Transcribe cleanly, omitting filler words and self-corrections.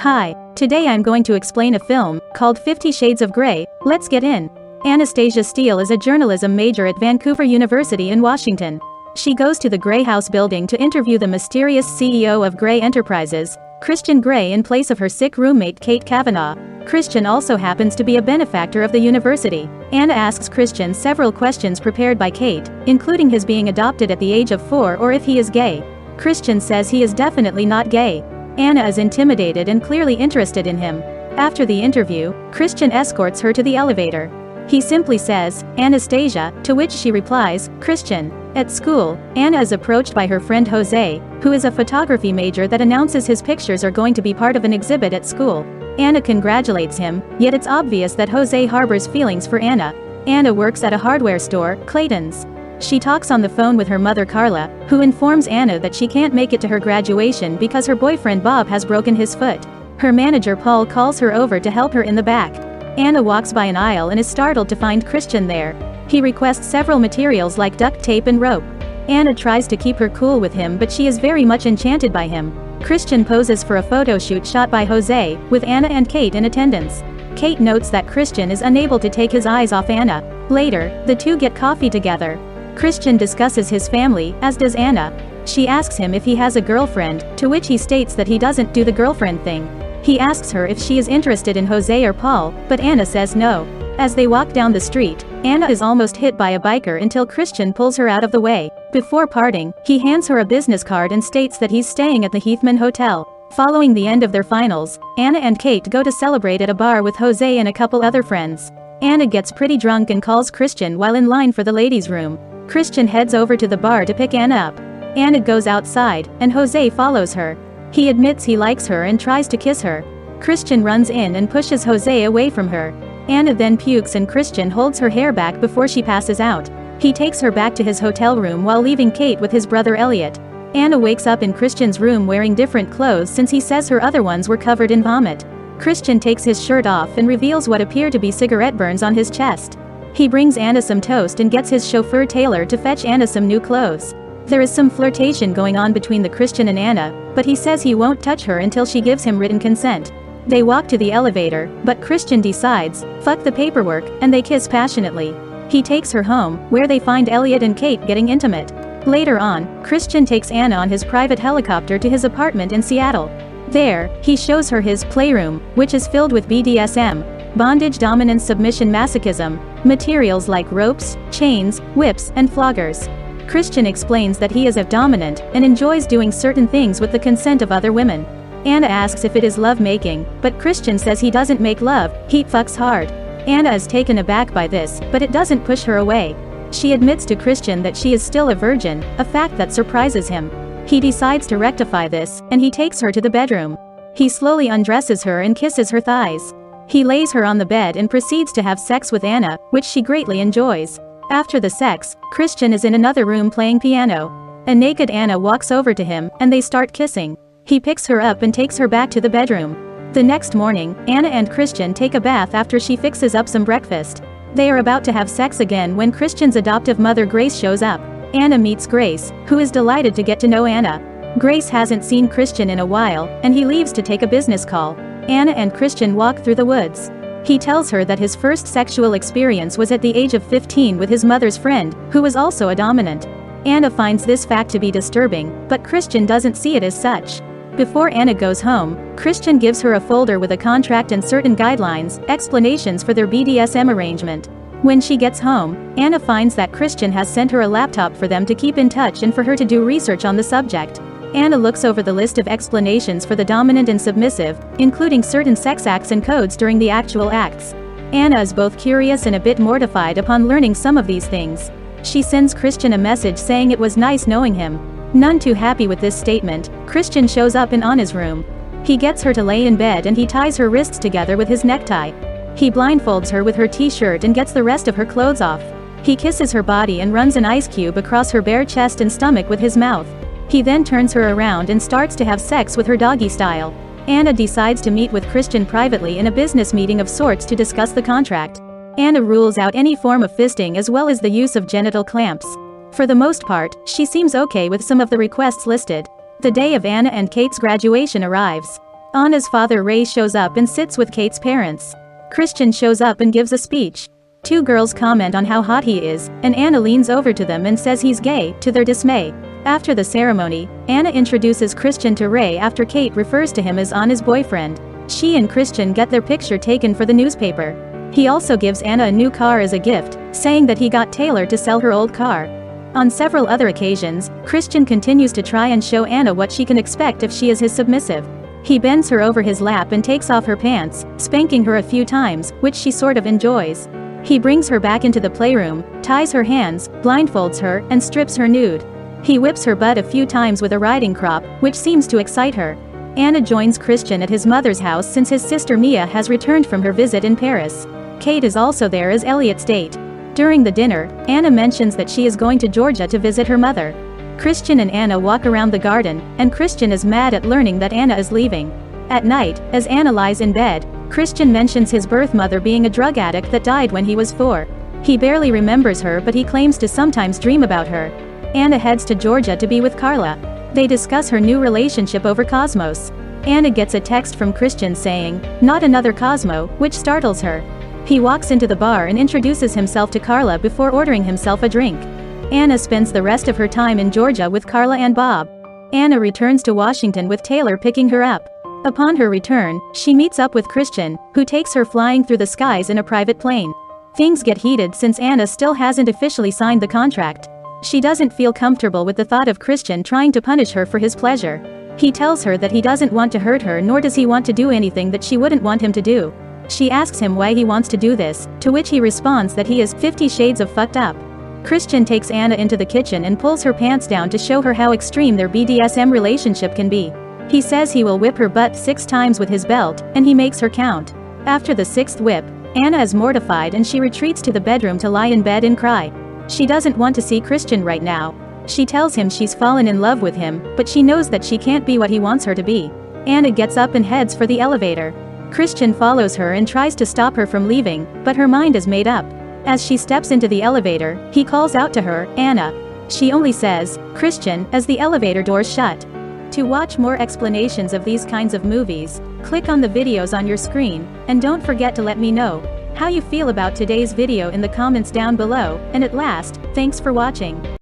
Hi, today I'm going to explain a film called 50 Shades of Grey. Let's get in. Anastasia Steele is a journalism major at Vancouver University in Washington. She goes to the Grey House building to interview the mysterious CEO of Grey Enterprises, Christian Grey, in place of her sick roommate Kate Kavanaugh. Christian also happens to be a benefactor of the university. Anna asks Christian several questions prepared by Kate, including his being adopted at the age of 4 or if he is gay. Christian says he is definitely not gay. Anna is intimidated and clearly interested in him. After the interview, Christian escorts her to the elevator. He simply says, "Anastasia," to which she replies, "Christian." At school, Anna is approached by her friend Jose, who is a photography major that announces his pictures are going to be part of an exhibit at school. Anna congratulates him, yet it's obvious that Jose harbors feelings for Anna. Anna works at a hardware store, Clayton's. She talks on the phone with her mother Carla, who informs Anna that she can't make it to her graduation because her boyfriend Bob has broken his foot. Her manager Paul calls her over to help her in the back. Anna walks by an aisle and is startled to find Christian there. He requests several materials like duct tape and rope. Anna tries to keep her cool with him, but she is very much enchanted by him. Christian poses for a photo shoot shot by Jose, with Anna and Kate in attendance. Kate notes that Christian is unable to take his eyes off Anna. Later, the two get coffee together. Christian discusses his family, as does Anna. She asks him if he has a girlfriend, to which he states that he doesn't do the girlfriend thing. He asks her if she is interested in Jose or Paul, but Anna says no. As they walk down the street, Anna is almost hit by a biker until Christian pulls her out of the way. Before parting, he hands her a business card and states that he's staying at the Heathman Hotel. Following the end of their finals, Anna and Kate go to celebrate at a bar with Jose and a couple other friends. Anna gets pretty drunk and calls Christian while in line for the ladies' room. Christian heads over to the bar to pick Anna up. Anna goes outside, and Jose follows her. He admits he likes her and tries to kiss her. Christian runs in and pushes Jose away from her. Anna then pukes and Christian holds her hair back before she passes out. He takes her back to his hotel room while leaving Kate with his brother Elliot. Anna wakes up in Christian's room wearing different clothes since he says her other ones were covered in vomit. Christian takes his shirt off and reveals what appear to be cigarette burns on his chest. He brings Anna some toast and gets his chauffeur Taylor to fetch Anna some new clothes. There is some flirtation going on between the Christian and Anna, but he says he won't touch her until she gives him written consent. They walk to the elevator, but Christian decides, fuck the paperwork, and they kiss passionately. He takes her home, where they find Elliot and Kate getting intimate. Later on, Christian takes Anna on his private helicopter to his apartment in Seattle. There, he shows her his playroom, which is filled with BDSM, bondage, dominance, submission, masochism, materials like ropes, chains, whips, and floggers. Christian explains that he is a dominant and enjoys doing certain things with the consent of other women. Anna asks if it is love-making, but Christian says he doesn't make love, he fucks hard. Anna is taken aback by this, but it doesn't push her away. She admits to Christian that she is still a virgin, a fact that surprises him. He decides to rectify this, and he takes her to the bedroom. He slowly undresses her and kisses her thighs. He lays her on the bed and proceeds to have sex with Anna, which she greatly enjoys. After the sex, Christian is in another room playing piano. A naked Anna walks over to him, and they start kissing. He picks her up and takes her back to the bedroom. The next morning, Anna and Christian take a bath after she fixes up some breakfast. They are about to have sex again when Christian's adoptive mother Grace shows up. Anna meets Grace, who is delighted to get to know Anna. Grace hasn't seen Christian in a while, and he leaves to take a business call. Anna and Christian walk through the woods. He tells her that his first sexual experience was at the age of 15 with his mother's friend, who was also a dominant. Anna finds this fact to be disturbing, but Christian doesn't see it as such. Before Anna goes home, Christian gives her a folder with a contract and certain guidelines, explanations for their BDSM arrangement. When she gets home, Anna finds that Christian has sent her a laptop for them to keep in touch and for her to do research on the subject. Anna looks over the list of explanations for the dominant and submissive, including certain sex acts and codes during the actual acts. Anna is both curious and a bit mortified upon learning some of these things. She sends Christian a message saying it was nice knowing him. None too happy with this statement, Christian shows up in Anna's room. He gets her to lay in bed and he ties her wrists together with his necktie. He blindfolds her with her t-shirt and gets the rest of her clothes off. He kisses her body and runs an ice cube across her bare chest and stomach with his mouth. He then turns her around and starts to have sex with her doggy style. Anna decides to meet with Christian privately in a business meeting of sorts to discuss the contract. Anna rules out any form of fisting as well as the use of genital clamps. For the most part, she seems okay with some of the requests listed. The day of Anna and Kate's graduation arrives. Anna's father Ray shows up and sits with Kate's parents. Christian shows up and gives a speech. Two girls comment on how hot he is, and Anna leans over to them and says he's gay, to their dismay. After the ceremony, Anna introduces Christian to Ray after Kate refers to him as Anna's boyfriend. She and Christian get their picture taken for the newspaper. He also gives Anna a new car as a gift, saying that he got Taylor to sell her old car. On several other occasions, Christian continues to try and show Anna what she can expect if she is his submissive. He bends her over his lap and takes off her pants, spanking her a few times, which she sort of enjoys. He brings her back into the playroom, ties her hands, blindfolds her, and strips her nude. He whips her butt a few times with a riding crop, which seems to excite her. Anna joins Christian at his mother's house since his sister Mia has returned from her visit in Paris. Kate is also there as Elliot's date. During the dinner, Anna mentions that she is going to Georgia to visit her mother. Christian and Anna walk around the garden, and Christian is mad at learning that Anna is leaving. At night, as Anna lies in bed, Christian mentions his birth mother being a drug addict that died when he was 4. He barely remembers her, but he claims to sometimes dream about her. Anna heads to Georgia to be with Carla. They discuss her new relationship over Cosmos. Anna gets a text from Christian saying, "Not another Cosmo," which startles her. He walks into the bar and introduces himself to Carla before ordering himself a drink. Anna spends the rest of her time in Georgia with Carla and Bob. Anna returns to Washington with Taylor picking her up. Upon her return, she meets up with Christian, who takes her flying through the skies in a private plane. Things get heated since Anna still hasn't officially signed the contract. She doesn't feel comfortable with the thought of Christian trying to punish her for his pleasure. He tells her that he doesn't want to hurt her, nor does he want to do anything that she wouldn't want him to do. She asks him why he wants to do this, to which he responds that he is 50 shades of fucked up. Christian takes Anna into the kitchen and pulls her pants down to show her how extreme their BDSM relationship can be. He says he will whip her butt 6 times with his belt, and he makes her count. After the 6th whip, Anna is mortified and she retreats to the bedroom to lie in bed and cry. She doesn't want to see Christian right now. She tells him she's fallen in love with him, but she knows that she can't be what he wants her to be. Anna gets up and heads for the elevator. Christian follows her and tries to stop her from leaving, but her mind is made up. As she steps into the elevator, he calls out to her, "Anna." She only says, "Christian," as the elevator doors shut. To watch more explanations of these kinds of movies, click on the videos on your screen, and don't forget to let me know how you feel about today's video in the comments down below, and at last, thanks for watching.